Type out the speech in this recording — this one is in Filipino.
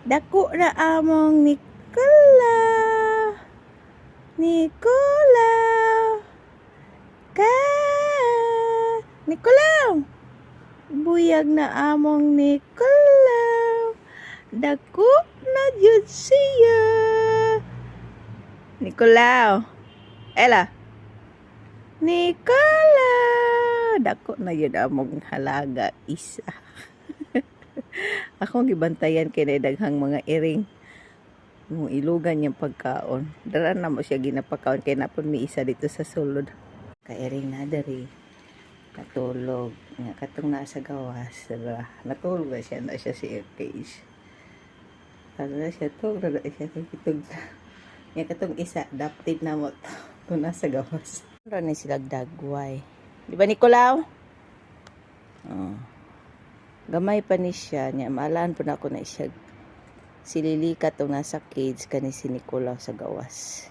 Dako na among Nicola. Nicola. Ka. Nicola. Buyag na among Nicola. Dako na jud siya. Nicola. Ella. Nicola. Dako na yun among halaga isa. Akong gibantayan kay daghang mga iring. Mong ilugan yung pagkaon. Dara na mo siya ginapakaon kay napon mi isa dito sa sulod. Kairing na dari. Natulog. Nga katong nasa gawas. Dara. Natulog na siya si case. Ano na siya to? Dara siya kitog. Nga katong isa adapted na mo to. Kung nasa gawas. Dara ni sila dagway. Di ba Nicolao? Oh. Gamay pa ni siya. Nya maalaan po na ako na siya silili ka itong nasa cage kani si Nicola sa gawas.